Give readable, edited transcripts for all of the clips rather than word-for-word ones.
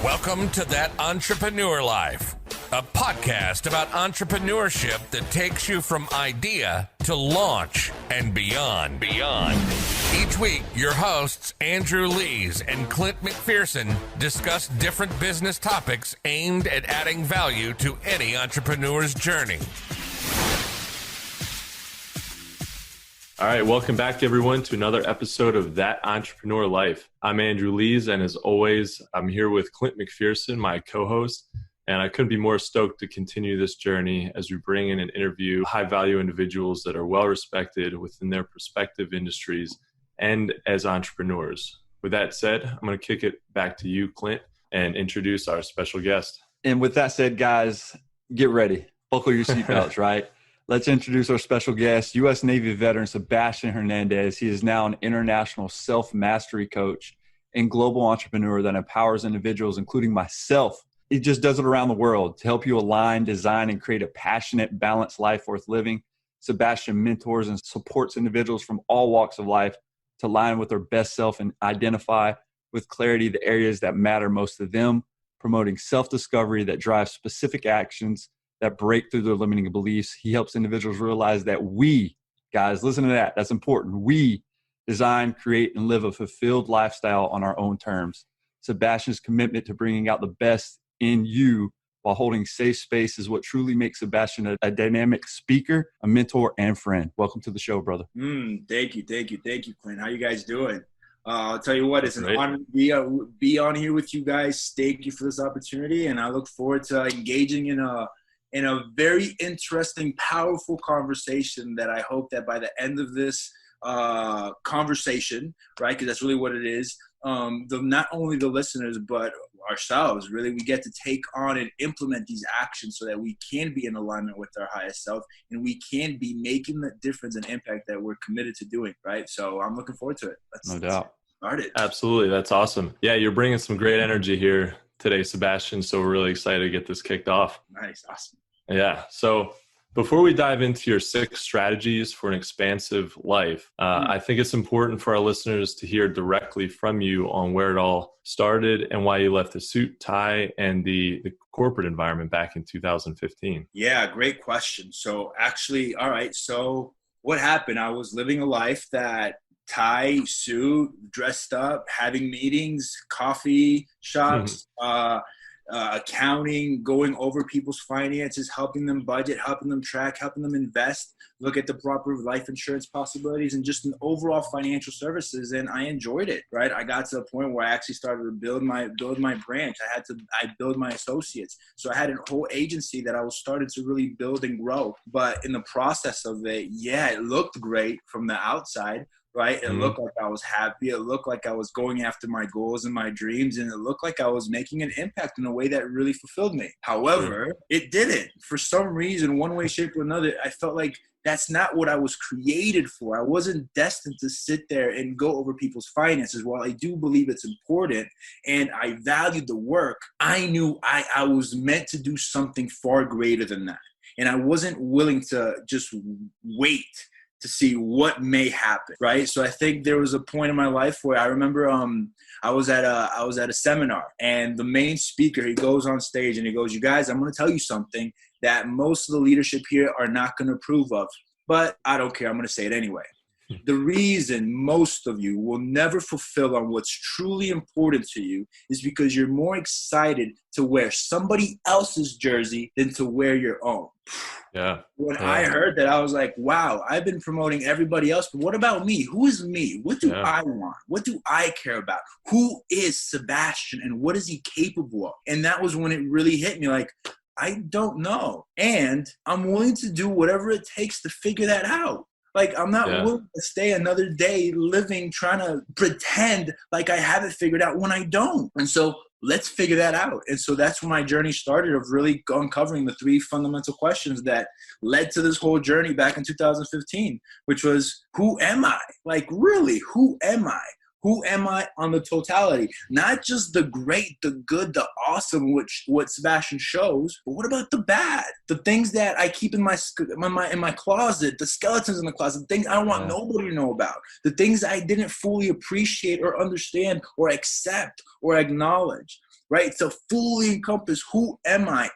Welcome to That Entrepreneur Life, a podcast about entrepreneurship that takes you from idea to launch and beyond. Each week, your hosts, Andrew Lees and Clint McPherson, discuss different business topics aimed at adding value to any entrepreneur's journey. All right, welcome back everyone to another episode of That Entrepreneur Life. I'm Andrew Lees, and as always, I'm here with Clint McPherson, my co-host, and I couldn't be more stoked to continue this journey as we bring in and interview high-value individuals that are well-respected within their respective industries and as entrepreneurs. With that said, I'm going to kick it back to you, Clint, and introduce our special guest. And with that said, guys, get ready. Buckle your seatbelts, right? Let's introduce our special guest, U.S. Navy veteran Sebastian Hernandez. He is now an international self-mastery coach and global entrepreneur that empowers individuals, including myself. He just does it around the world to help you align, design, and create a passionate, balanced life worth living. Sebastian mentors and supports individuals from all walks of life to align with their best self and identify with clarity the areas that matter most to them, promoting self-discovery that drives specific actions that break through their limiting beliefs. He helps individuals realize that we, guys, listen to that. That's important. We design, create, and live a fulfilled lifestyle on our own terms. Sebastian's commitment to bringing out the best in you while holding safe space is what truly makes Sebastian a dynamic speaker, a mentor, and friend. Welcome to the show, brother. Thank you, Clint. How you guys doing? I'll tell you what, it's an honor to be on here with you guys. Thank you for this opportunity, and I look forward to engaging in a very interesting, powerful conversation that I hope that by the end of this conversation, right, because that's really what it is, not only the listeners but ourselves, really, we get to take on and implement these actions so that we can be in alignment with our highest self and we can be making the difference and impact that we're committed to doing, right? So I'm looking forward to it. No doubt. Start it. Absolutely. That's awesome. Yeah, you're bringing some great energy here today, Sebastian, so we're really excited to get this kicked off. Nice. Awesome. Yeah. So before we dive into your 6 strategies for an expansive life, I think it's important for our listeners to hear directly from you on where it all started and why you left the suit, tie, and the corporate environment back in 2015. Yeah, great question. So actually, all right. So what happened? I was living a life that tie, suit, dressed up, having meetings, coffee shops, accounting, going over people's finances, helping them budget, helping them track, helping them invest, look at the proper life insurance possibilities, and just an overall financial services. And I enjoyed it, right? I got to a point where I actually started to build my branch. I build my associates. So I had a whole agency that I was starting to really build and grow. But in the process of it, yeah, it looked great from the outside, right? It looked like I was happy. It looked like I was going after my goals and my dreams. And it looked like I was making an impact in a way that really fulfilled me. However, it didn't. For some reason, one way, shape, or another, I felt like that's not what I was created for. I wasn't destined to sit there and go over people's finances. While I do believe it's important and I valued the work, I knew I was meant to do something far greater than that. And I wasn't willing to just wait to see what may happen, right? So I think there was a point in my life where I remember I was at a seminar, and the main speaker, he goes on stage and he goes, "You guys, I'm going to tell you something that most of the leadership here are not going to approve of, but I don't care. I'm going to say it anyway. The reason most of you will never fulfill on what's truly important to you is because you're more excited to wear somebody else's jersey than to wear your own." Yeah. When I heard that, I was like, wow, I've been promoting everybody else, but what about me? Who is me? What do I want? What do I care about? Who is Sebastian and what is he capable of? And that was when it really hit me, like, I don't know. And I'm willing to do whatever it takes to figure that out. Like, I'm not willing to stay another day living, trying to pretend like I have it figured out when I don't. And so let's figure that out. And so that's when my journey started, of really uncovering the 3 fundamental questions that led to this whole journey back in 2015, which was, who am I? Like, really, who am I? Who am I on the totality? Not just the great, the good, the awesome, what Sebastian shows, but what about the bad? The things that I keep in my closet, the skeletons in the closet, the things I don't want nobody to know about, the things I didn't fully appreciate or understand or accept or acknowledge, right? To fully encompass who am I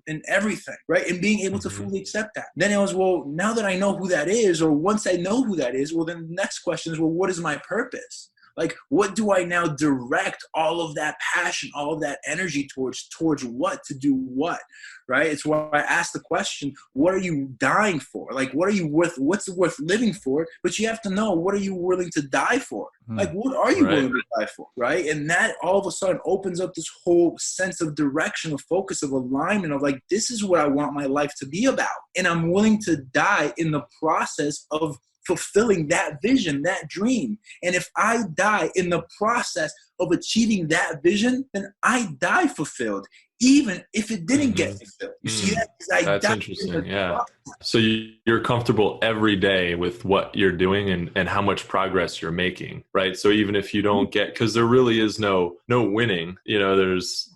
in everything, right? And being able to fully accept that. Then it was, well, now that I know who that is, or once I know who that is, well, then the next question is, well, what is my purpose? Like, what do I now direct all of that passion, all of that energy towards what, to do what, right? It's why I asked the question, what are you dying for? Like, what's worth living for? But you have to know, what are you willing to die for? Like, what are you willing to die for, right? And that all of a sudden opens up this whole sense of direction, of focus, of alignment, of like, this is what I want my life to be about. And I'm willing to die in the process of fulfilling that vision, that dream. And if I die in the process of achieving that vision, then I die fulfilled, even if it didn't get fulfilled. You see that? That's interesting. Yeah. So you're comfortable every day with what you're doing and how much progress you're making, right? So even if you don't get, because there really is no winning, there's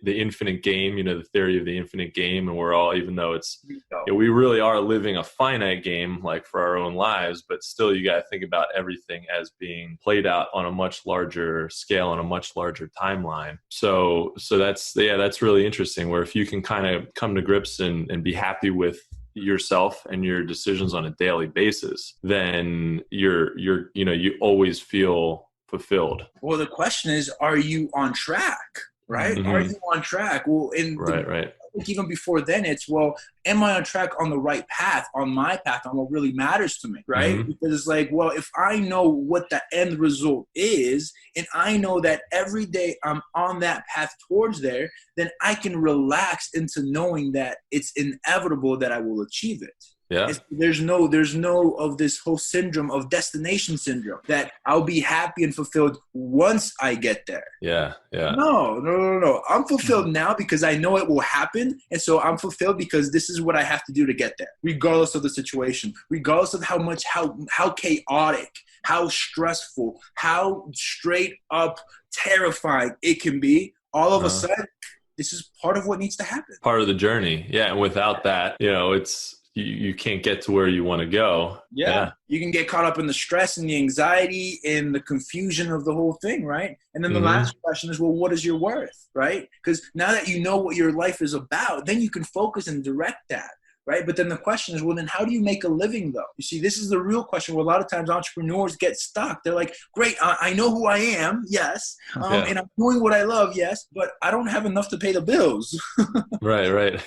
the infinite game, the theory of the infinite game. And we're all, even though it's, we really are living a finite game, like for our own lives, but still you got to think about everything as being played out on a much larger scale, on a much larger timeline. So that's really interesting, where if you can kind of come to grips and be happy with yourself and your decisions on a daily basis, then you always feel fulfilled. Well, the question is, are you on track? Right? Are you on track? Well, I think even before then, it's, well, am I on track on the right path, on my path, on what really matters to me, right? Because it's like, well, if I know what the end result is, and I know that every day I'm on that path towards there, then I can relax into knowing that it's inevitable that I will achieve it. Yeah. There's no of this whole syndrome of destination syndrome, that I'll be happy and fulfilled once I get there. Yeah. Yeah. No. I'm fulfilled now because I know it will happen. And so I'm fulfilled because this is what I have to do to get there, regardless of the situation, regardless of how chaotic, how stressful, how straight up terrifying it can be. All of a sudden, this is part of what needs to happen. Part of the journey. Yeah. And without that, it's, you can't get to where you want to go. Yeah. You can get caught up in the stress and the anxiety and the confusion of the whole thing, right? And then the last question is, well, what is your worth, right? Because now that you know what your life is about, then you can focus and direct that, right? But then the question is, well, then how do you make a living, though? You see, this is the real question where a lot of times entrepreneurs get stuck. They're like, great, I know who I am, yes, and I'm doing what I love, yes, but I don't have enough to pay the bills. Right.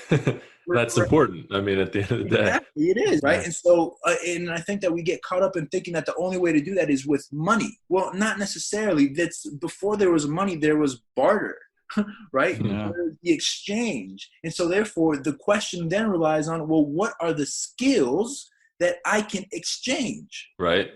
That's important. I mean, at the end of the day. Exactly, it is, right? And so, and I think that we get caught up in thinking that the only way to do that is with money. Well, not necessarily. That's before there was money, there was barter, right? The exchange. And so therefore, the question then relies on, well, what are the skills that I can exchange? Right.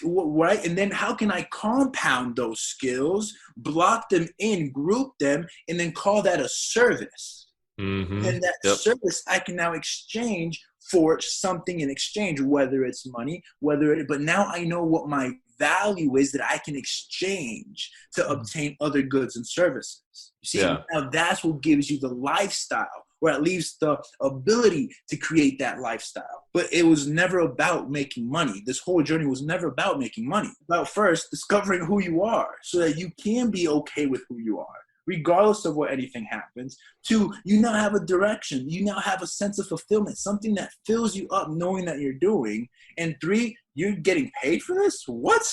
Right. And then how can I compound those skills, block them in, group them, and then call that a service? And that service I can now exchange for something in exchange, whether it's money, but now I know what my value is that I can exchange to obtain other goods and services. You see, now that's what gives you the lifestyle, or at least the ability to create that lifestyle. But it was never about making money. This whole journey was never about making money. About first discovering who you are so that you can be okay with who you are, regardless of what anything happens. 2, you now have a direction. You now have a sense of fulfillment, something that fills you up knowing that you're doing. And 3, you're getting paid for this? What?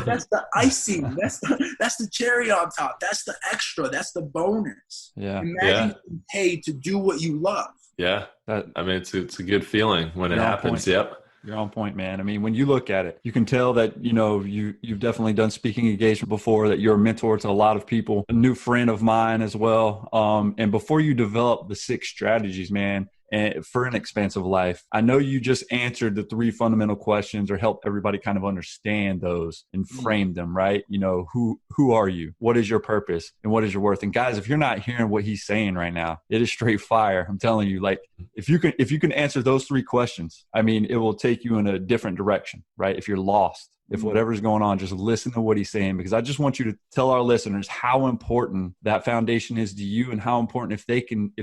That's the icing. That's the cherry on top. That's the extra. That's the bonus. Imagine getting paid to do what you love. Yeah. I mean, it's a good feeling when it happens. Yep. You're on point, man. I mean, when you look at it, you can tell that, you've definitely done speaking engagement before, that you're a mentor to a lot of people, a new friend of mine as well. And before you develop the 6 strategies, man, and for an expansive life, I know you just answered the 3 fundamental questions, or helped everybody kind of understand those and frame them, right? Who are you? What is your purpose? And what is your worth? And guys, if you're not hearing what he's saying right now, it is straight fire. I'm telling you, like, if you can answer those 3 questions, I mean, it will take you in a different direction, right? If you're lost, if whatever's going on, just listen to what he's saying, because I just want you to tell our listeners how important that foundation is to you, and how important if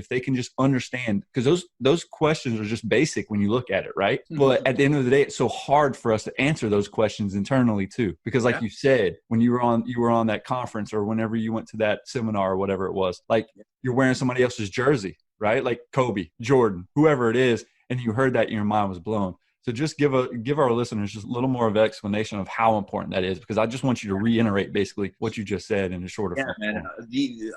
they can just understand, because those questions are just basic when you look at it, right? But at the end of the day, it's so hard for us to answer those questions internally too, because like you said, when you were on that conference, or whenever you went to that seminar or whatever it was, like you're wearing somebody else's jersey, right? Like Kobe, Jordan, whoever it is, and you heard that and your mind was blown. So just give our listeners just a little more of an explanation of how important that is, because I just want you to reiterate basically what you just said in a shorter form. Man.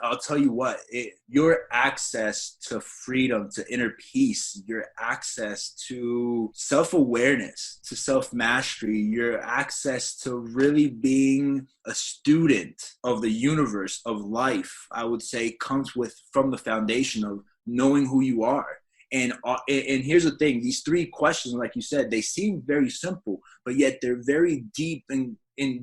I'll tell you what, your access to freedom, to inner peace, your access to self-awareness, to self-mastery, your access to really being a student of the universe, of life, I would say comes from the foundation of knowing who you are. And here's the thing, these three questions, like you said, they seem very simple, but yet they're very deep and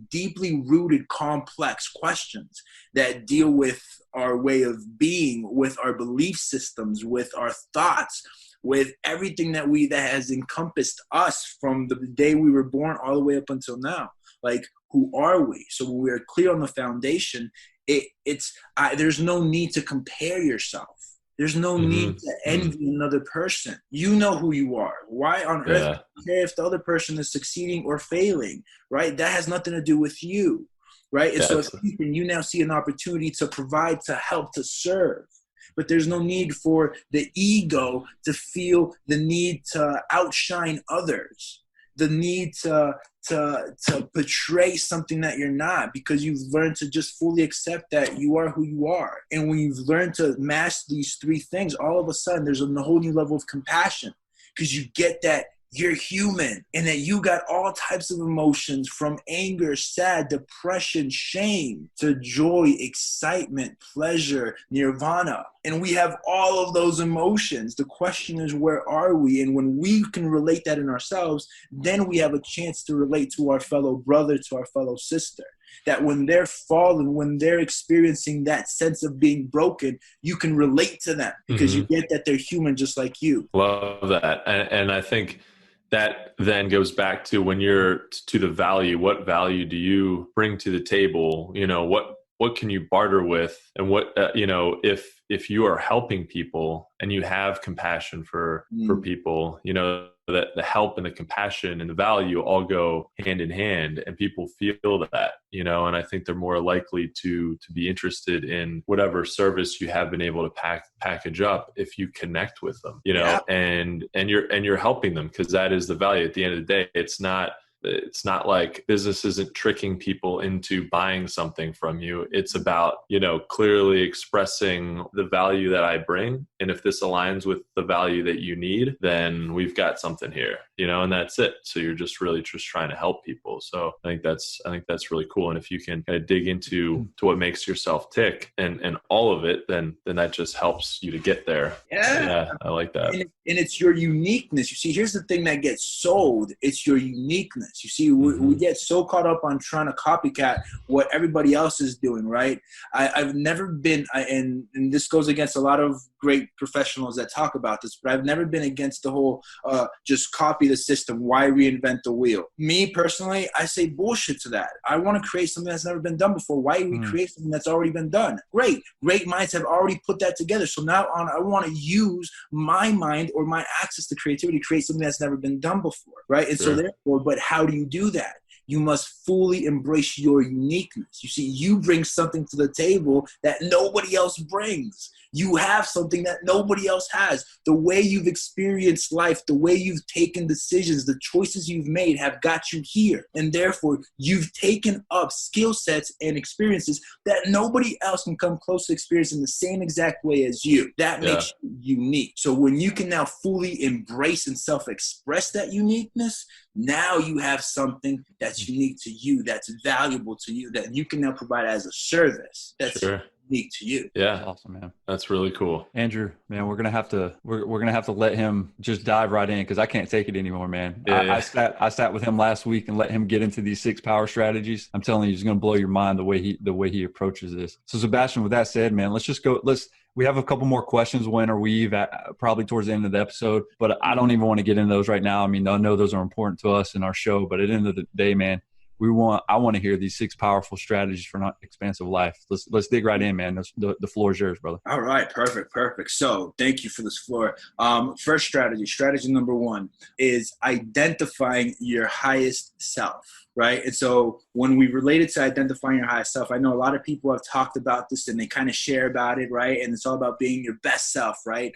deeply rooted, complex questions that deal with our way of being, with our belief systems, with our thoughts, with everything that has encompassed us from the day we were born all the way up until now. Like, who are we? So when we are clear on the foundation, there's no need to compare yourself. There's no need to envy another person. You know who you are. Why on earth do you care if the other person is succeeding or failing, right? That has nothing to do with you, right? And so if you now see an opportunity to provide, to help, to serve. But there's no need for the ego to feel the need to outshine others, the need to portray something that you're not, because you've learned to just fully accept that you are who you are. And when you've learned to master these three things, all of a sudden there's a whole new level of compassion, because you get that you're human and that you got all types of emotions, from anger, sad, depression, shame, to joy, excitement, pleasure, nirvana. And we have all of those emotions. The question is, where are we? And when we can relate that in ourselves, then we have a chance to relate to our fellow brother, to our fellow sister. That when they're fallen, when they're experiencing that sense of being broken, you can relate to them, because you get that they're human just like you. Love that. And I think that then goes back to when you're to the value, what value do you bring to the table? You know, what can you barter with? And what, if you are helping people and you have compassion for people, you know, that the help and the compassion and the value all go hand in hand, and people feel that, you know, and I think they're more likely to be interested in whatever service you have been able to package up if you connect with them, you know, and you're helping them, because that is the value. At the end of the day, it's not like business isn't tricking people into buying something from you. It's about, you know, clearly expressing the value that I bring. And if this aligns with the value that you need, then we've got something here, you know, and that's it. So you're just really just trying to help people. So I think that's really cool. And if you can kind of dig into what makes yourself tick and all of it, then that just helps you to get there. Yeah, I like that. And it's your uniqueness. You see, here's the thing that gets sold. It's your uniqueness. You see, we get so caught up on trying to copycat what everybody else is doing, right? I've never been, and this goes against a lot of great professionals that talk about this, but I've never been against the whole just copy the system. Why reinvent the wheel? Me personally, I say bullshit to that. I want to create something that's never been done before. Why recreate something that's already been done? Great minds have already put that together. So now I want to use my mind or my access to creativity to create something that's never been done before, right? And so therefore, but how do you do that? You must fully embrace your uniqueness. You see, you bring something to the table that nobody else brings. You have something that nobody else has. The way you've experienced life, the way you've taken decisions, the choices you've made have got you here. And therefore, you've taken up skill sets and experiences that nobody else can come close to experiencing the same exact way as you. That makes you unique. So when you can now fully embrace and self-express that uniqueness, now you have something that's unique to you, that's valuable to you, that you can now provide as a service. That's unique to you. Yeah, awesome, man. That's really cool. Andrew, man, we're gonna have to let him just dive right in, because I can't take it anymore, man. I sat with him last week and let him get into these 6 power strategies. I'm telling you, he's gonna blow your mind the way he approaches this. So Sebastian, with that said, man, we have a couple more questions when or weave at probably towards the end of the episode, but I don't even want to get into those right now. I mean, I know those are important to us in our show, but at the end of the day, man, I want to hear these 6 powerful strategies for an expansive life. Let's dig right in, man. The floor is yours, brother. All right. Perfect. So thank you for this floor. First strategy number 1 is identifying your highest self. Right. And so when we relate it to identifying your highest self, I know a lot of people have talked about this and they kind of share about it. Right. And it's all about being your best self. Right.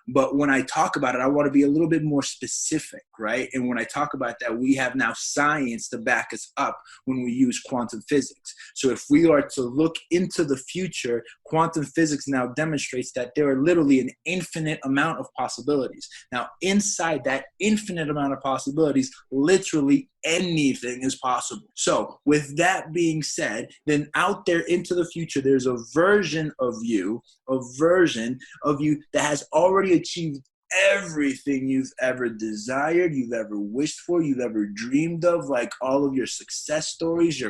But when I talk about it, I want to be a little bit more specific. Right. And when I talk about that, we have now science to back us up when we use quantum physics. So if we are to look into the future, quantum physics now demonstrates that there are literally an infinite amount of possibilities. Now, inside that infinite amount of possibilities, literally anything is possible. So with that being said, then out there into the future, there's a version of you that has already achieved everything you've ever desired, you've ever wished for, you've ever dreamed of, like all of your success stories,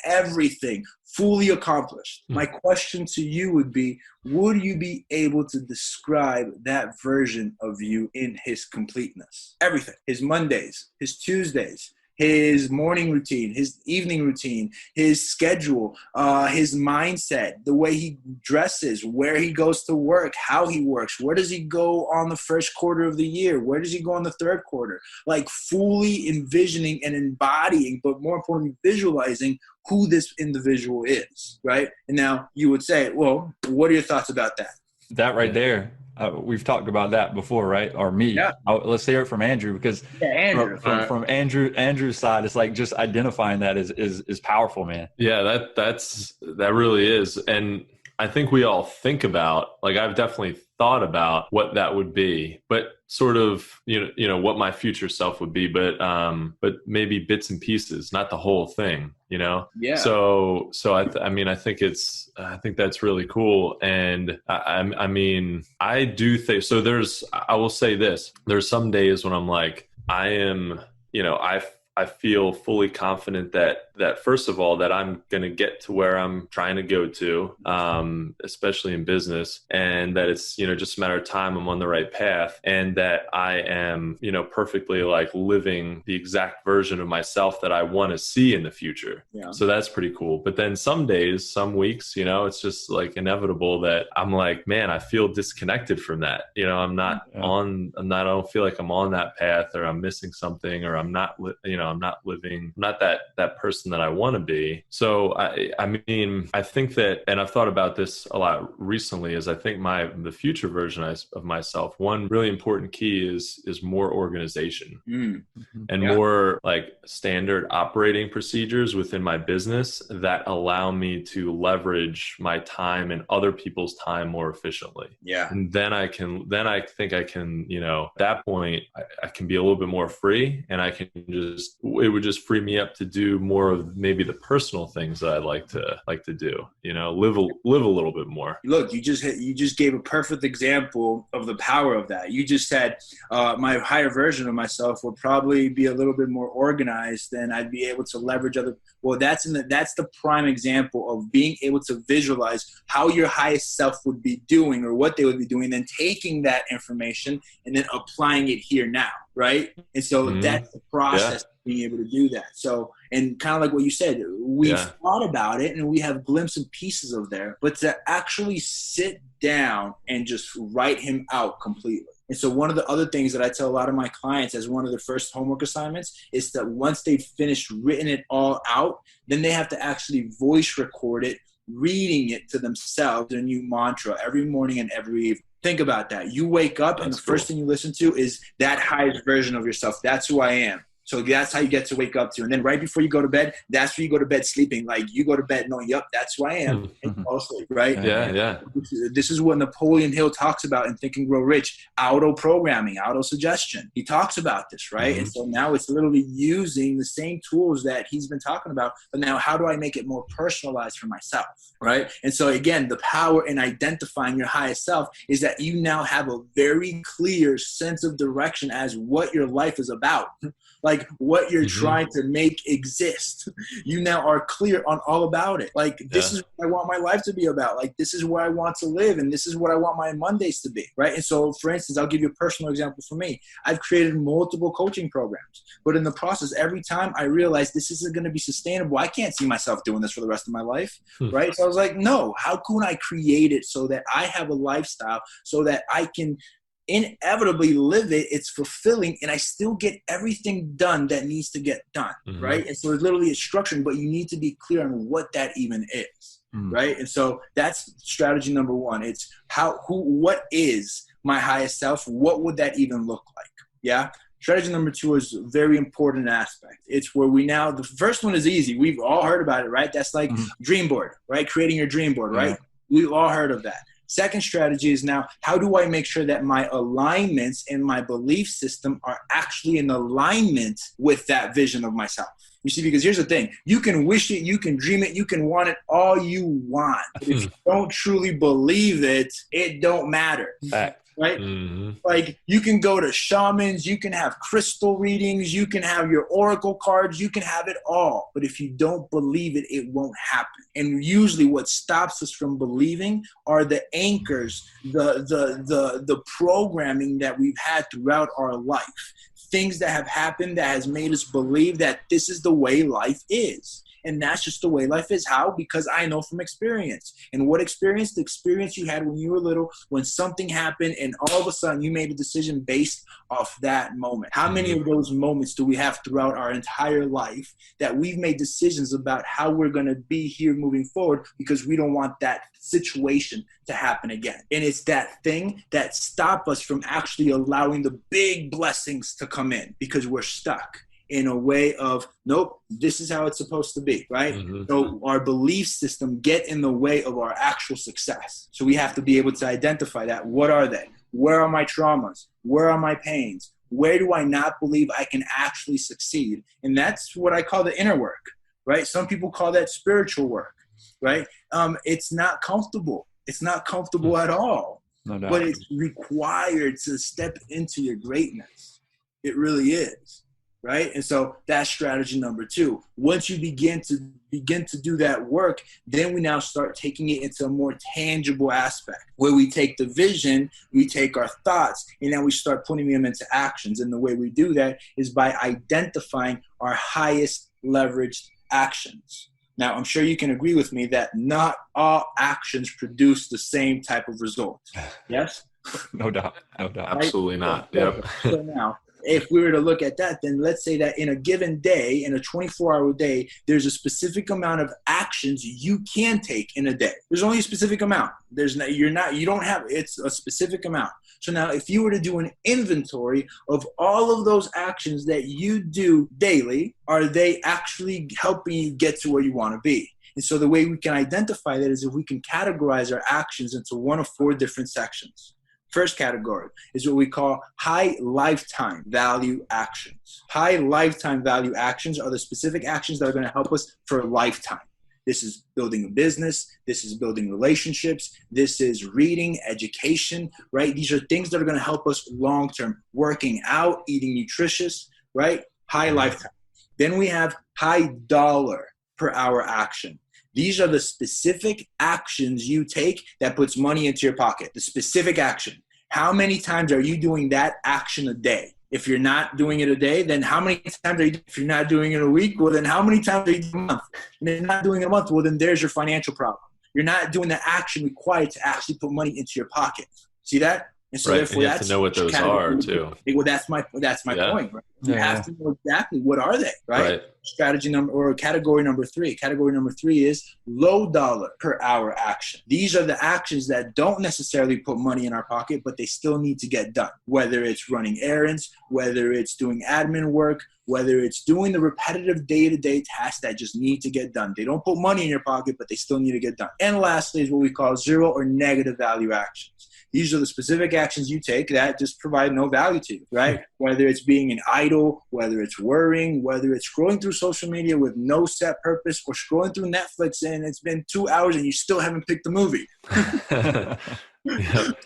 everything fully accomplished. My question to you would be, would you be able to describe that version of you in his completeness? Everything. His Mondays, his Tuesdays, his morning routine, his evening routine, his schedule, his mindset, the way he dresses, where he goes to work, how he works, where does he go on the first quarter of the year, where does he go on the third quarter, like fully envisioning and embodying, but more importantly, visualizing who this individual is, right? And now you would say, well, what are your thoughts about that? That right there. We've talked about that before, right? Or me. Yeah. Let's hear it from Andrew, because Andrew. from Andrew's side, it's like just identifying that is powerful, man. Yeah, that really is. And I think we all think about, like, I've definitely thought about what that would be, but sort of, you know, what my future self would be, but maybe bits and pieces, not the whole thing, you know? Yeah. So I think that's really cool. And I mean, I do think, so I will say this, there's some days when I'm like, I am, you know, I feel fully confident that first of all, that I'm going to get to where I'm trying to go to, especially in business, and that it's, you know, just a matter of time. I'm on the right path, and that I am, you know, perfectly like living the exact version of myself that I want to see in the future. Yeah. So that's pretty cool. But then some days, some weeks, you know, it's just like inevitable that I'm like, man, I feel disconnected from that. You know, I don't feel like I'm on that path, or I'm missing something, or I'm not, you know, I'm not living, I'm not that person that I want to be. So I mean, I think that, and I've thought about this a lot recently, is I think the future version of myself, one really important key is more organization and more like standard operating procedures within my business that allow me to leverage my time and other people's time more efficiently. Yeah. And then I think I can, you know, at that point I can be a little bit more free, and it would just free me up to do more of maybe the personal things that I'd like to do, you know, live a little bit more. Look, you just gave a perfect example of the power of that. You just said, my higher version of myself would probably be a little bit more organized, and I'd be able to leverage other. Well, that's the prime example of being able to visualize how your highest self would be doing, or what they would be doing, then taking that information and then applying it here now. Right. And so that's the process of being able to do that. So, and kind of like what you said, we've thought about it and we have glimpses and pieces of there, but to actually sit down and just write him out completely. And so one of the other things that I tell a lot of my clients as one of their first homework assignments is that once they've finished written it all out, then they have to actually voice record it, reading it to themselves, their new mantra every morning and every evening. Think about that. You wake up and the first thing you listen to is that highest version of yourself. That's who I am. So that's how you get to wake up to. And then right before you go to bed, that's where you go to bed sleeping. Like you go to bed knowing, yep, that's who I am. And fall asleep, right? Yeah. This is what Napoleon Hill talks about in Think and Grow Rich, auto-programming, auto-suggestion. He talks about this, right? And so now it's literally using the same tools that he's been talking about, but now how do I make it more personalized for myself, right? And so again, the power in identifying your highest self is that you now have a very clear sense of direction as what your life is about. Like like what you're trying to make exist. You now are clear on all about it. Like, this is what I want my life to be about. Like, this is where I want to live, and this is what I want my Mondays to be, right? And so, for instance, I'll give you a personal example for me. I've created multiple coaching programs, but in the process, every time I realized this isn't going to be sustainable. I can't see myself doing this for the rest of my life, right? So I was like, no, how can I create it so that I have a lifestyle so that I can inevitably live it, it's fulfilling, and I still get everything done that needs to get done, right? And so it's literally a structure, but you need to be clear on what that even is, right? And so that's strategy number one. It's what is my highest self? What would that even look like? Yeah. Strategy number two is a very important aspect. It's where the first one is easy. We've all heard about it, right? That's like dream board, right? Creating your dream board, right? We've all heard of that. Second strategy is now, how do I make sure that my alignments and my belief system are actually in alignment with that vision of myself? You see, because here's the thing. You can wish it, you can dream it, you can want it all you want. But if you don't truly believe it, it don't matter. Fact. Right? Like, you can go to shamans, you can have crystal readings, you can have your oracle cards, you can have it all. But if you don't believe it, it won't happen. And usually what stops us from believing are the anchors, the programming that we've had throughout our life. Things that have happened that has made us believe that this is the way life is. And that's just the way life is. How? Because I know from experience. And what experience? The experience you had when you were little, when something happened and all of a sudden you made a decision based off that moment. How many of those moments do we have throughout our entire life that we've made decisions about how we're going to be here moving forward because we don't want that situation to happen again? And it's that thing that stops us from actually allowing the big blessings to come in because we're stuck in a way of, nope, this is how it's supposed to be, right? So our belief system get in the way of our actual success. So we have to be able to identify that. What are they? Where are my traumas? Where are my pains? Where do I not believe I can actually succeed? And that's what I call the inner work, right? Some people call that spiritual work, right? It's not comfortable. It's not comfortable at all. No doubt. But it's required to step into your greatness. It really is. Right? And so that's strategy number two. Once you begin to do that work, then we now start taking it into a more tangible aspect where we take the vision, we take our thoughts, and then we start putting them into actions. And the way we do that is by identifying our highest leveraged actions. Now, I'm sure you can agree with me that not all actions produce the same type of result. Yes? No doubt. No doubt. Absolutely not. Yep. So now, if we were to look at that, then let's say that in a given day, in a 24-hour day, there's a specific amount of actions you can take in a day. There's only a specific amount. It's a specific amount. So now if you were to do an inventory of all of those actions that you do daily, are they actually helping you get to where you want to be? And so the way we can identify that is if we can categorize our actions into one of four different sections. First category is what we call high lifetime value actions. High lifetime value actions are the specific actions that are going to help us for a lifetime. This is building a business. This is building relationships. This is reading, education, right? These are things that are going to help us long-term. Working out, eating nutritious, right? High lifetime. Then we have high dollar per hour action. These are the specific actions you take that puts money into your pocket. The specific action. How many times are you doing that action a day? If you're not doing it a day, then how many times are you, if you're not doing it a week, well, then how many times are you doing it a month? And if you're not doing it a month, well, then there's your financial problem. You're not doing the action required to actually put money into your pocket. See that? And so therefore, you have to know what those are too. Well, that's my point, right? You have to know exactly what are they, right? Strategy number or category number three. Category number three is low dollar per hour action. These are the actions that don't necessarily put money in our pocket, but they still need to get done. Whether it's running errands, whether it's doing admin work, whether it's doing the repetitive day-to-day tasks that just need to get done. They don't put money in your pocket, but they still need to get done. And lastly is what we call zero or negative value actions. These are the specific actions you take that just provide no value to you, right? Whether it's being an idle, whether it's worrying, whether it's scrolling through social media with no set purpose, or scrolling through Netflix and it's been 2 hours and you still haven't picked the movie, Yep.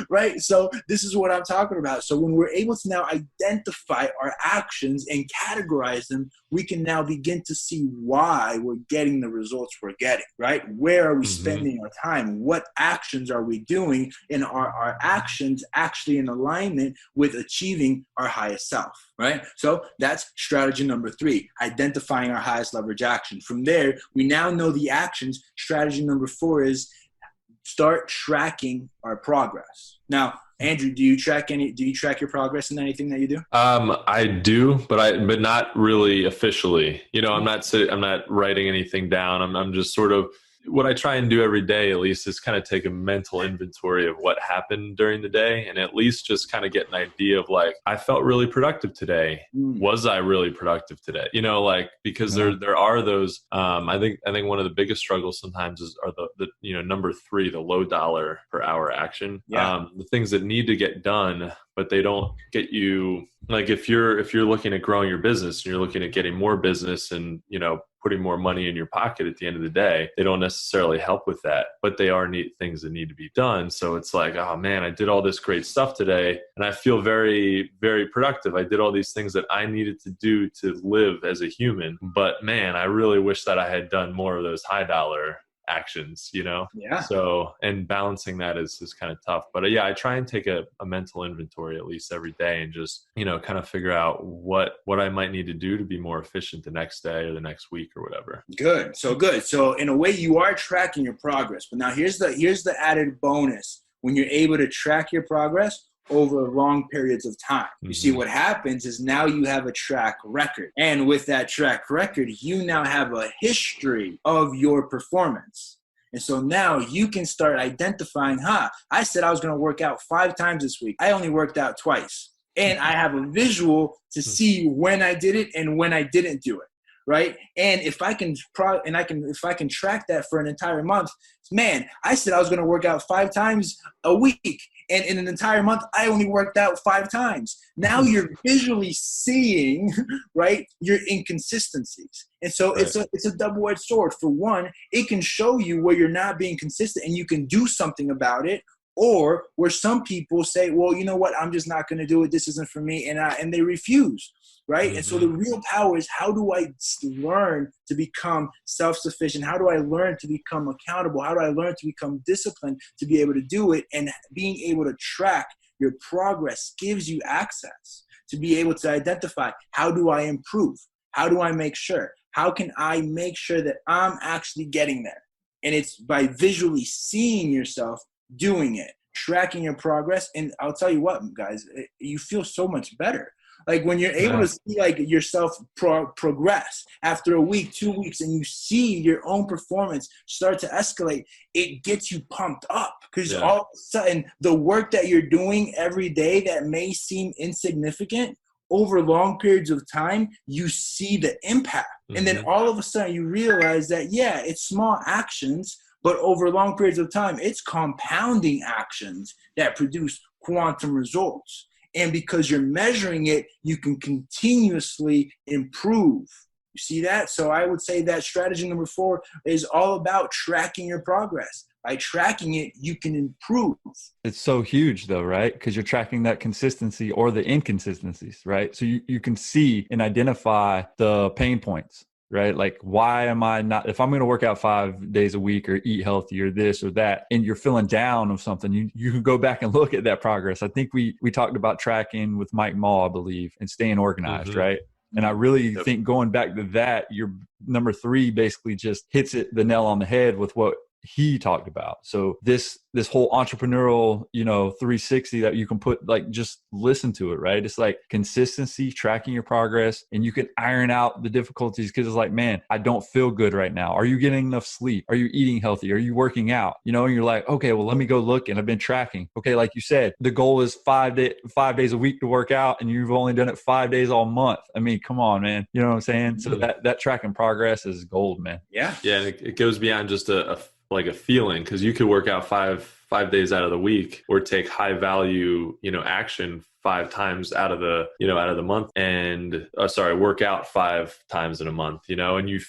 Right? So this is what I'm talking about. So when we're able to now identify our actions and categorize them, we can now begin to see why we're getting the results we're getting, right? Where are we spending our time? What actions are we doing? And are our actions actually in alignment with achieving our highest self, right? So that's strategy number 3, identifying our highest leverage action. From there, we now know the actions. Strategy number 4 is start tracking our progress. Now, Andrew, do you track your progress in anything that you do? I do, but not really officially. I'm not writing anything down. I'm just sort of, what I try and do every day, at least, is kind of take a mental inventory of what happened during the day, and at least just kind of get an idea of like, I felt really productive today. Was I really productive today? Because there are those. I think one of the biggest struggles sometimes are the number 3, the low dollar per hour action. Yeah. The things that need to get done, but they don't get you. Like if you're looking at growing your business and you're looking at getting more business and putting more money in your pocket at the end of the day, they don't necessarily help with that, but they are neat things that need to be done. So it's like, oh man, I did all this great stuff today and I feel very, very productive. I did all these things that I needed to do to live as a human, but man, I really wish that I had done more of those high dollar actions, Yeah. So, and balancing that is kind of tough, but yeah, I try and take a mental inventory at least every day and just, kind of figure out what I might need to do to be more efficient the next day or the next week or whatever. Good. So in a way you are tracking your progress, but now here's the added bonus. When you're able to track your progress over long periods of time, you see what happens is now you have a track record. And with that track record, you now have a history of your performance. And so now you can start identifying, I said I was going to work out 5 times this week. I only worked out twice. And I have a visual to see when I did it and when I didn't do it. Right. And if I can track that for an entire month, man, I said I was going to work out 5 times a week. And in an entire month, I only worked out 5 times. Now you're visually seeing, right, your inconsistencies. And so it's a double-edged sword. For one, it can show you where you're not being consistent and you can do something about it. Or where some people say, well, you know what, I'm just not going to do it. This isn't for me. And they refuse. Right. And so the real power is, how do I learn to become self-sufficient? How do I learn to become accountable? How do I learn to become disciplined to be able to do it? And being able to track your progress gives you access to be able to identify, how do I improve? How do I make sure? How can I make sure that I'm actually getting there? And it's by visually seeing yourself doing it, tracking your progress. And I'll tell you what, guys, you feel so much better. Like when you're able to see like yourself progress after a week, 2 weeks, and you see your own performance start to escalate, it gets you pumped up, because all of a sudden the work that you're doing every day that may seem insignificant, over long periods of time, you see the impact. And then all of a sudden you realize that, it's small actions, but over long periods of time, it's compounding actions that produce quantum results. And because you're measuring it, you can continuously improve. You see that? So I would say that strategy number 4 is all about tracking your progress. By tracking it, you can improve. It's so huge though, right? Because you're tracking that consistency or the inconsistencies, right? So you can see and identify the pain points, right? Like, why am I not, if I'm going to work out 5 days a week or eat healthy or this or that, and you're feeling down of something, you can go back and look at that progress. I think we talked about tracking with Mike Maul, I believe, and staying organized, right? And I really think going back to that, your number 3 basically just hits the nail on the head with what he talked about. So this whole entrepreneurial, 360 that you can put, like, just listen to it, right? It's like consistency, tracking your progress, and you can iron out the difficulties, because it's like, man, I don't feel good right now. Are you getting enough sleep? Are you eating healthy? Are you working out? And you're like, okay, well, let me go look, and I've been tracking. Okay, like you said, the goal is 5 days a week to work out, and you've only done it 5 days all month. I mean, come on, man. You know what I'm saying? So that tracking progress is gold, man. Yeah. Yeah, and it goes beyond just a feeling, because you could work out five days out of the week, or take high value, action 5 times out of the month, and work out 5 times in a month, and you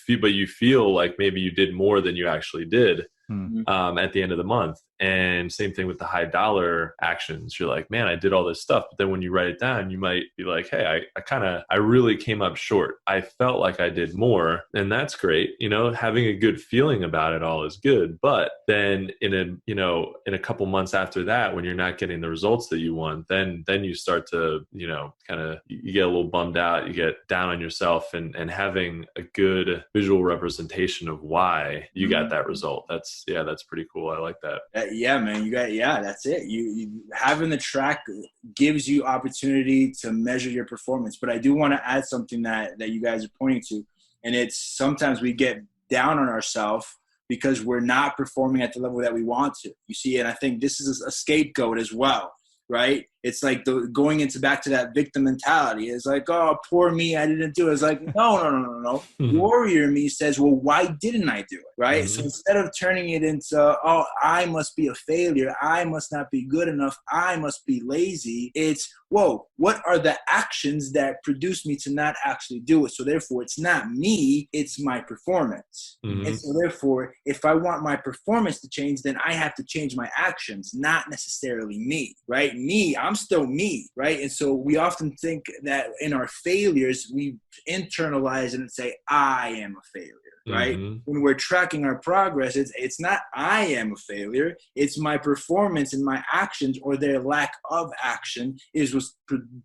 feel like maybe you did more than you actually did. at the end of the month. And same thing with the high dollar actions. You're like, man, I did all this stuff. But then when you write it down, you might be like, hey, I really came up short. I felt like I did more. And that's great. Having a good feeling about it all is good. But then in a couple months after that, when you're not getting the results that you want, then you start to, you get a little bummed out, you get down on yourself, and having a good visual representation of why you got that result. That's pretty cool. I like that. Yeah, man, that's it. You having the track gives you opportunity to measure your performance. But I do want to add something that you guys are pointing to, and it's sometimes we get down on ourselves because we're not performing at the level that we want to. You see, and I think this is a scapegoat as well, right? It's like going back to that victim mentality. It's like, oh, poor me, I didn't do it. It's like, no. Warrior me says, well, why didn't I do it, right? So instead of turning it into, oh, I must be a failure, I must not be good enough, I must be lazy, it's, whoa, what are the actions that produce me to not actually do it? So therefore, it's not me, it's my performance. And so therefore, if I want my performance to change, then I have to change my actions, not necessarily me, right? I'm still me, right? And so we often think that in our failures, we internalize it and say, I am a failure, right? When we're tracking our progress, it's not I am a failure, it's my performance and my actions or their lack of action is what's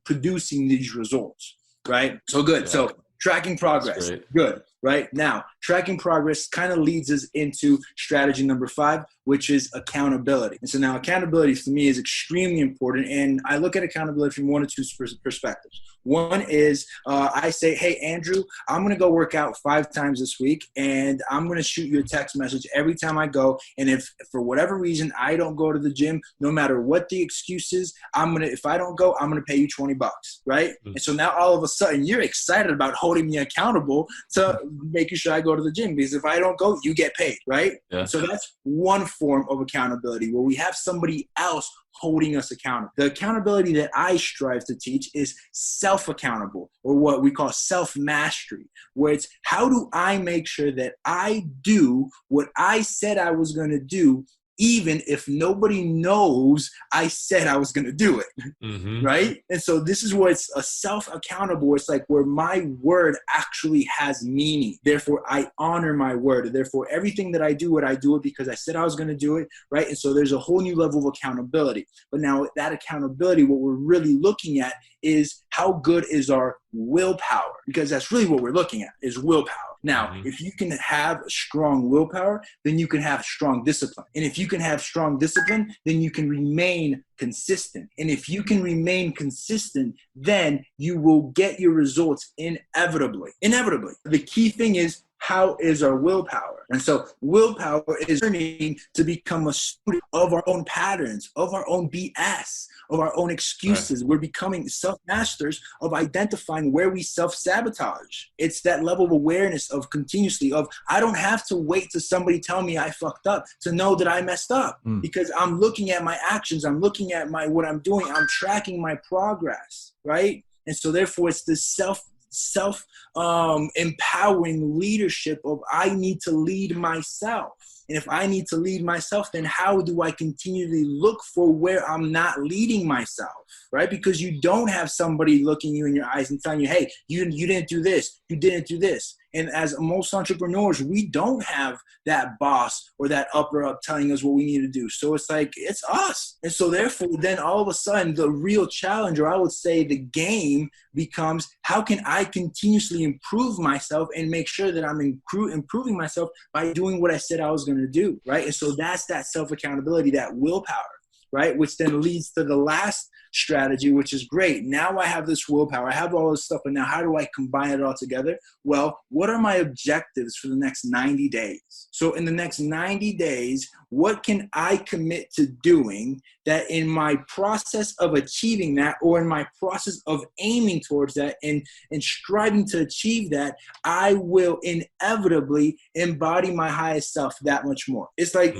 producing these results, right? So good. Yeah. So tracking progress, good, right? Now, tracking progress kind of leads us into strategy number 5, which is accountability. And so now accountability for me is extremely important. And I look at accountability from one or two perspectives. One is I say, hey, Andrew, I'm going to go work out 5 times this week, and I'm going to shoot you a text message every time I go. And if for whatever reason I don't go to the gym, no matter what the excuse is, if I don't go, I'm going to pay you $20, right? And so now all of a sudden you're excited about holding me accountable to making sure I go to the gym, because if I don't go, you get paid, right? Yeah. So that's one form of accountability where we have somebody else holding us accountable. The accountability that I strive to teach is self-accountable, or what we call self-mastery, where it's how do I make sure that I do what I said I was going to do, even if nobody knows I said I was going to do it, right? And so this is where it's a self-accountable. It's like where my word actually has meaning. Therefore, I honor my word. Therefore, everything that I do it because I said I was going to do it, right? And so there's a whole new level of accountability. But now that accountability, what we're really looking at is how good is our willpower, because that's really what we're looking at is willpower. Now, if you can have strong willpower, then you can have strong discipline. And if you can have strong discipline, then you can remain consistent. And if you can remain consistent, then you will get your results inevitably. The key thing is, how is our willpower? And so willpower is learning to become a student of our own patterns, of our own BS, of our own excuses. Right. We're becoming self-masters of identifying where we self-sabotage. It's that level of awareness of continuously of, I don't have to wait till somebody tell me I fucked up to know that I messed up, because I'm looking at my actions. I'm looking at what I'm doing. I'm tracking my progress, right? And so therefore it's this empowering leadership of I need to lead myself. And if I need to lead myself, then how do I continually look for where I'm not leading myself, right? Because you don't have somebody looking you in your eyes and telling you, hey, you didn't do this, you didn't do this. And as most entrepreneurs, we don't have that boss or that upper up telling us what we need to do. So it's like, it's us. And so therefore, then all of a sudden, the real challenge, or I would say the game becomes, how can I continuously improve myself and make sure that I'm improving myself by doing what I said I was going to do, right? And so that's that self-accountability, that willpower, right? Which then leads to the last strategy, which is great. Now I have this willpower, I have all this stuff, and now how do I combine it all together? Well, what are my objectives for the next 90 days? So in the next 90 days, what can I commit to doing that in my process of achieving that, or in my process of aiming towards that and striving to achieve that, I will inevitably embody my highest self that much more. It's like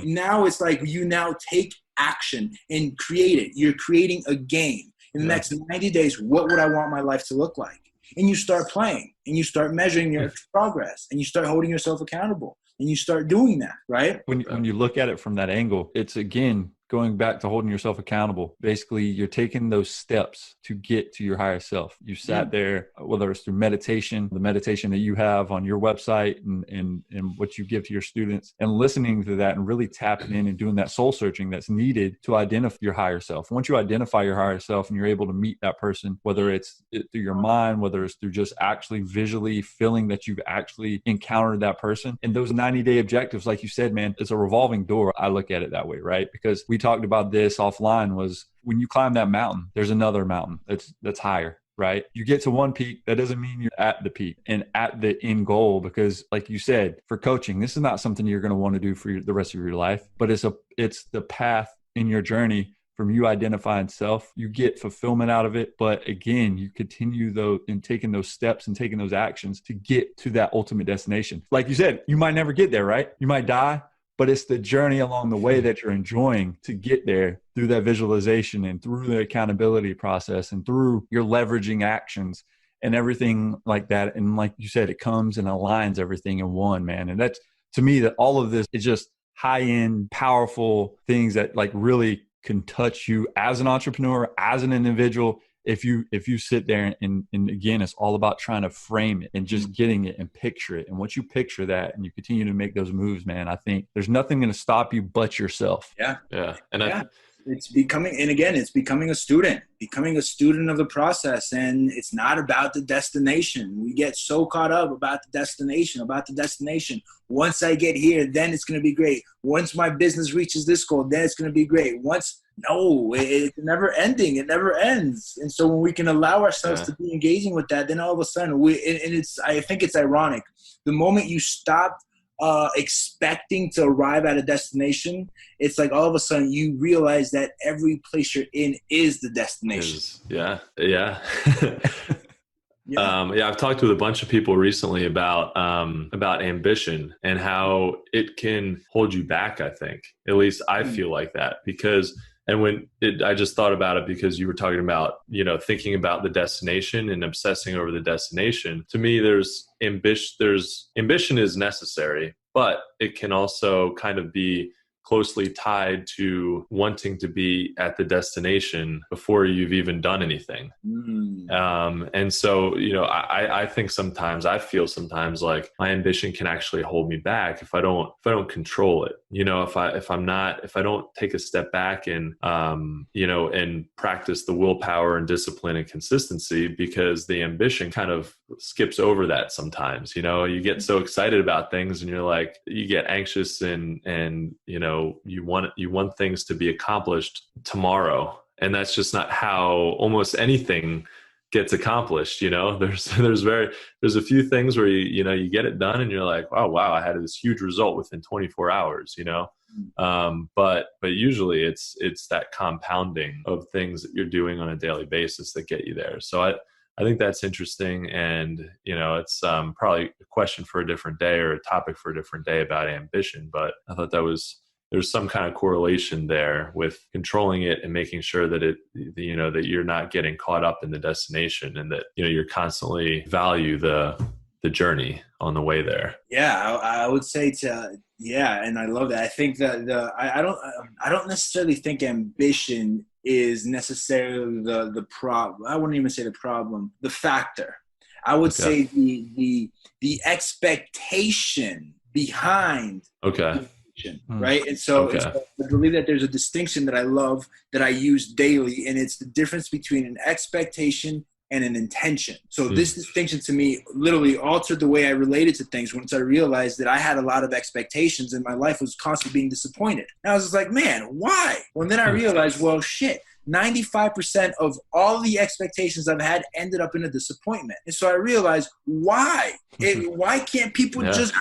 you now take action and create it. You're creating a game. In the next 90 days, what would I want my life to look like? And you start playing, and you start measuring your progress, and you start holding yourself accountable. and you start doing that, right? When you look at it from that angle, it's again going back to holding yourself accountable. Basically, you're taking those steps to get to your higher self. You sat there, whether it's through meditation, the meditation that you have on your website and what you give to your students, and listening to that and really tapping in and doing that soul searching that's needed to identify your higher self. Once you identify your higher self and you're able to meet that person, whether it's through your mind, whether it's through just actually visually feeling that you've actually encountered that person, and those 90-day objectives, like you said, man, it's a revolving door. I look at it that way, right? Because we talked about this offline, was when you climb that mountain, there's another mountain that's higher, right? You get to one peak, that doesn't mean you're at the peak and at the end goal, because like you said, for coaching, this is not something you're going to want to do for the rest of your life, but it's the path in your journey from you identifying self. You get fulfillment out of it, but again, you continue though in taking those steps and taking those actions to get to that ultimate destination. Like you said, you might never get there, right? You might die, but it's the journey along the way that you're enjoying to get there through that visualization and through the accountability process and through your leveraging actions and everything like that. And like you said, it comes and aligns everything in one, man. And that's, to me, that all of this is just high-end, powerful things that like really can touch you as an entrepreneur, as an individual. If you sit there and again, it's all about trying to frame it and just getting it and picture it. And once you picture that and you continue to make those moves, man, I think there's nothing going to stop you but yourself. Yeah. Yeah. And it's becoming a student of the process. And it's not about the destination. We get so caught up about the destination. Once I get here, then it's going to be great. Once my business reaches this goal, then it's going to be great. It's never ending. It never ends. And so when we can allow ourselves to be engaging with that, then all of a sudden I think it's ironic. The moment you stop expecting to arrive at a destination, it's like all of a sudden you realize that every place you're in is the destination. Yeah. I've talked with a bunch of people recently about ambition and how it can hold you back. I think, at least I feel like that, because I just thought about it because you were talking about, thinking about the destination and obsessing over the destination. To me, there's ambition is necessary, but it can also kind of be closely tied to wanting to be at the destination before you've even done anything. And so, I think I feel sometimes like my ambition can actually hold me back if I don't control it. If I don't take a step back and, and practice the willpower and discipline and consistency, because the ambition kind of skips over that sometimes. You get so excited about things and you're like, you get anxious and you want things to be accomplished tomorrow, and that's just not how almost anything gets accomplished. There's a few things where you get it done and you're like, oh wow, I had this huge result within 24 hours. But usually it's that compounding of things that you're doing on a daily basis that get you there. So I think that's interesting, and it's probably a question for a different day or a topic for a different day about ambition. But I thought there's some kind of correlation there with controlling it and making sure that that you're not getting caught up in the destination, and that you're constantly value the journey on the way there. Yeah, I would say and I love that. I think that I don't necessarily think ambition is necessarily the problem. I wouldn't even say the problem, the factor. I would say the expectation behind right? And so I believe that there's a distinction that I love, that I use daily, and it's the difference between an expectation and an intention. So this distinction to me literally altered the way I related to things once I realized that I had a lot of expectations and my life was constantly being disappointed. And I was just like, man, why? Well, then I realized, 95% of all the expectations I've had ended up in a disappointment. And so I realized, why? Why can't people just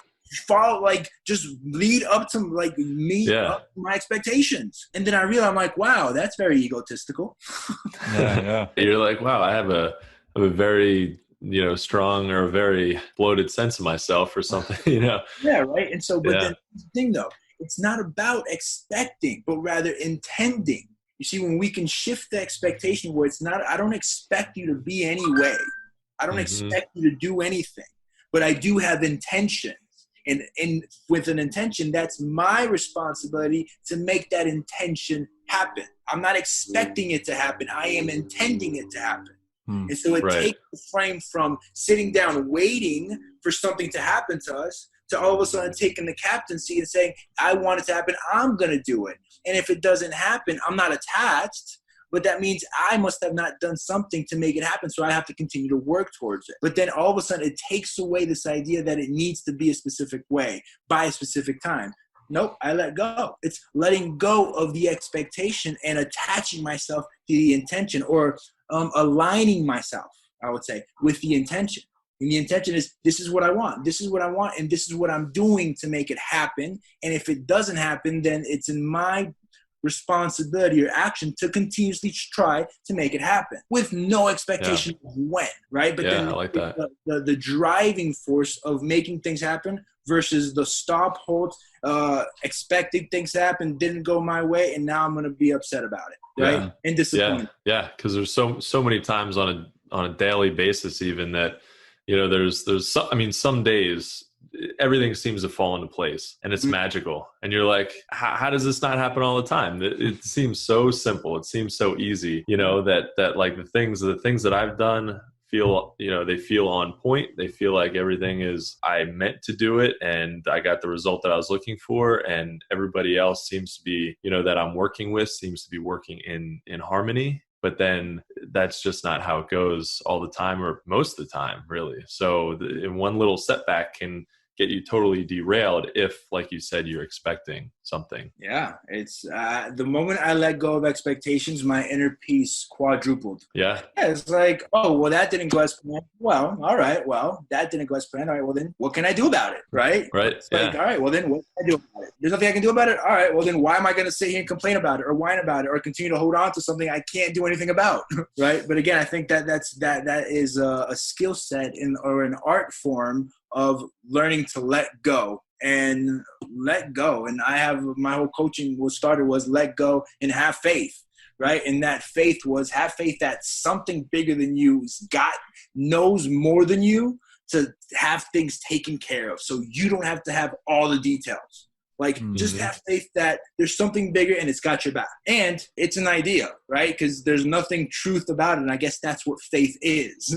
follow, just lead up to up to my expectations? And then I realized, I'm like, wow, that's very egotistical. You're like, wow, I have a very strong or a very bloated sense of myself or something. Yeah, right. And so, but then the thing though, it's not about expecting, but rather intending. You see, when we can shift the expectation where it's not, I don't expect you to be any way. I don't expect you to do anything, but I do have intentions. And with an intention, that's my responsibility to make that intention happen. I'm not expecting it to happen. I am intending it to happen. And so it takes the frame from sitting down waiting for something to happen to us to all of a sudden taking the captaincy and saying, I want it to happen, I'm going to do it. And if it doesn't happen, I'm not attached, but that means I must have not done something to make it happen, so I have to continue to work towards it. But then all of a sudden it takes away this idea that it needs to be a specific way by a specific time. Nope, I let go. It's letting go of the expectation and attaching myself to the intention, or aligning myself, I would say, with the intention. And the intention is, this is what I want. This is what I want. And this is what I'm doing to make it happen. And if it doesn't happen, then it's in my responsibility or action to continuously try to make it happen with no expectation of when, right? But then I like that. The driving force of making things happen versus the stop, hold, expecting things to happen, didn't go my way, and now I'm going to be upset about it, right? And disappointed. Yeah, because there's so many times on a daily basis even that, you know, there's some days everything seems to fall into place and it's magical, and you're like, how does this not happen all the time? It seems so simple, it seems so easy, you know, that like the things that I've done feel, you know, they feel on point. They feel like everything is, I meant to do it and I got the result that I was looking for, and everybody else seems to be, you know, that I'm working with seems to be working in harmony. But then that's just not how it goes all the time, or most of the time, really. So in one little setback can get you totally derailed if, like you said, you're expecting something. Yeah, it's the moment I let go of expectations, my inner peace quadrupled. Yeah, it's like, oh, well, that didn't go as planned. Well, all right, well, that didn't go as planned. All right, well, then what can I do about it, right? It's like, all right, well, then what can I do about it? There's nothing I can do about it? All right, well, then why am I going to sit here and complain about it or whine about it or continue to hold on to something I can't do anything about, right? But again, I think that is a skill set or an art form of learning to let go. And I have, my whole coaching was let go and have faith, right? And that faith was, have faith that something bigger than you knows more than you to have things taken care of, so you don't have to have all the details. Like, just have faith that there's something bigger and it's got your back. And it's an idea, right? Because there's nothing truth about it. And I guess that's what faith is,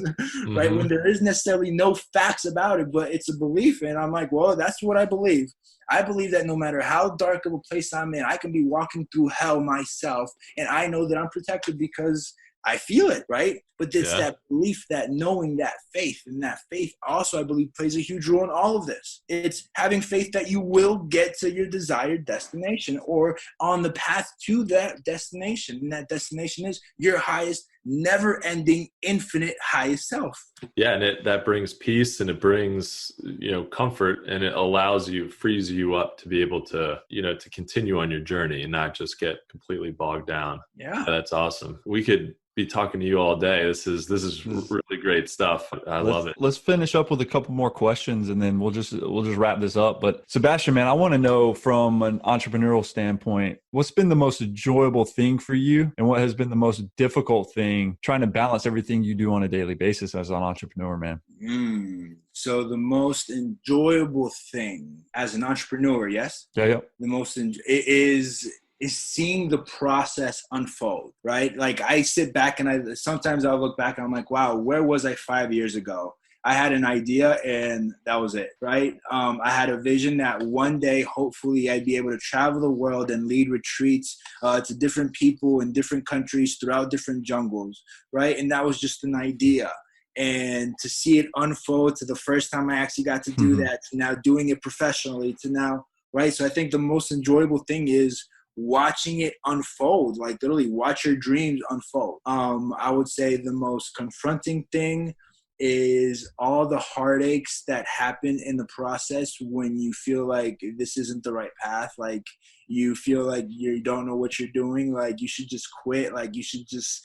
right? When there is necessarily no facts about it, but it's a belief. And I'm like, well, that's what I believe. I believe that no matter how dark of a place I'm in, I can be walking through hell myself, and I know that I'm protected because I feel it, right? But it's that belief, that knowing, that faith, and that faith also, I believe, plays a huge role in all of this. It's having faith that you will get to your desired destination, or on the path to that destination. And that destination is your highest, never-ending, infinite highest self. Yeah, and that brings peace, and it brings, you know, comfort, and it frees you up to be able to, you know, to continue on your journey and not just get completely bogged down. Yeah, that's awesome. We could be talking to you all day. This is really great stuff. I love it. Let's finish up with a couple more questions, and then we'll just wrap this up. But Sebastian, man, I want to know from an entrepreneurial standpoint, what's been the most enjoyable thing for you, and what has been the most difficult thing trying to balance everything you do on a daily basis as an entrepreneur, man? So the most enjoyable thing as an entrepreneur, yes? Yeah. The most is seeing the process unfold, right? Like, I sit back and sometimes I'll look back and I'm like, wow, where was I 5 years ago? I had an idea and that was it, right? I had a vision that one day, hopefully, I'd be able to travel the world and lead retreats to different people in different countries throughout different jungles, right? And that was just an idea. And to see it unfold, to the first time I actually got to do that, to now doing it professionally, to now, right? So I think the most enjoyable thing is watching it unfold, like literally watch your dreams unfold. I would say the most confronting thing is all the heartaches that happen in the process when you feel like this isn't the right path. Like, you feel like you don't know what you're doing. Like, you should just quit. Like, you should just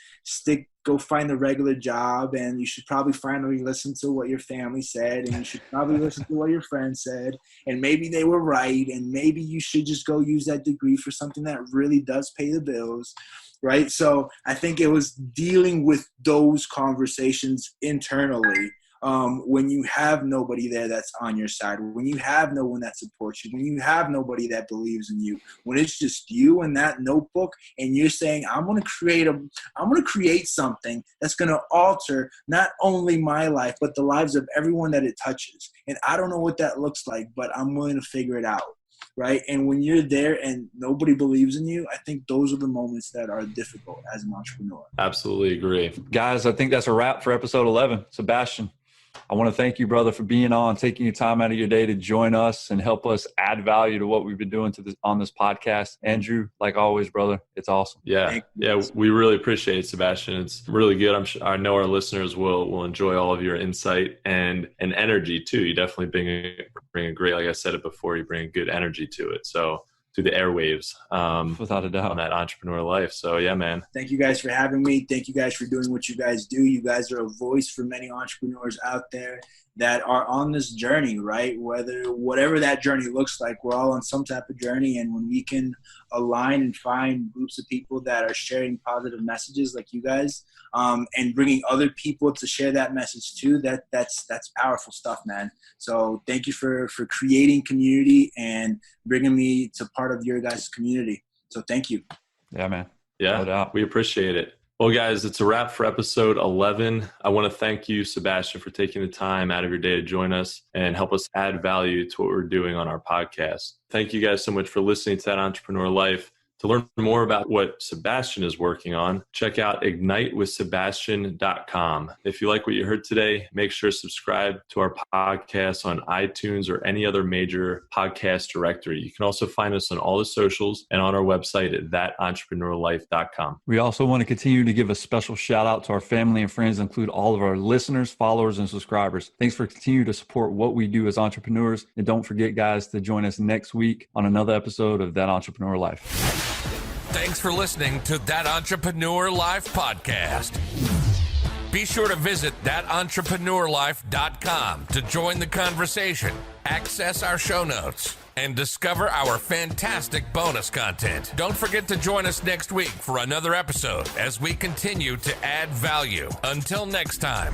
go find a regular job, and you should probably finally listen to what your family said, and you should probably listen to what your friends said, and maybe they were right, and maybe you should just go use that degree for something that really does pay the bills, right? So I think it was dealing with those conversations internally when you have nobody there that's on your side, when you have no one that supports you, when you have nobody that believes in you, when it's just you and that notebook, and you're saying, I'm going to create something that's going to alter not only my life, but the lives of everyone that it touches. And I don't know what that looks like, but I'm willing to figure it out. Right. And when you're there and nobody believes in you, I think those are the moments that are difficult as an entrepreneur. Absolutely agree. Guys, I think that's a wrap for episode 11. Sebastian, I want to thank you, brother, for being on, taking your time out of your day to join us and help us add value to what we've been doing on this podcast. Andrew, like always, brother, it's awesome. Yeah, we really appreciate it, Sebastian. It's really good. I know our listeners will enjoy all of your insight and energy too. You definitely bring a great, like I said it before, you bring a good energy to it. So through the airwaves, without a doubt, on that entrepreneur life. So yeah, man. Thank you guys for having me. Thank you guys for doing what you guys do. You guys are a voice for many entrepreneurs out there that are on this journey, right? Whatever that journey looks like, we're all on some type of journey. And when we can align and find groups of people that are sharing positive messages like you guys, and bringing other people to share that message too, that's powerful stuff, man. So thank you for creating community and bringing me to part of your guys' community. So thank you. Yeah, man. Yeah, no doubt. We appreciate it. Well, guys, it's a wrap for episode 11. I want to thank you, Sebastian, for taking the time out of your day to join us and help us add value to what we're doing on our podcast. Thank you guys so much for listening to That Entrepreneur Life. To learn more about what Sebastian is working on, check out ignitewithsebastian.com. If you like what you heard today, make sure to subscribe to our podcast on iTunes or any other major podcast directory. You can also find us on all the socials and on our website at thatentrepreneurlife.com. We also want to continue to give a special shout out to our family and friends, include all of our listeners, followers, and subscribers. Thanks for continuing to support what we do as entrepreneurs. And don't forget, guys, to join us next week on another episode of That Entrepreneur Life. Thanks for listening to That Entrepreneur Life podcast. Be sure to visit thatentrepreneurlife.com to join the conversation, access our show notes, and discover our fantastic bonus content. Don't forget to join us next week for another episode as we continue to add value. Until next time.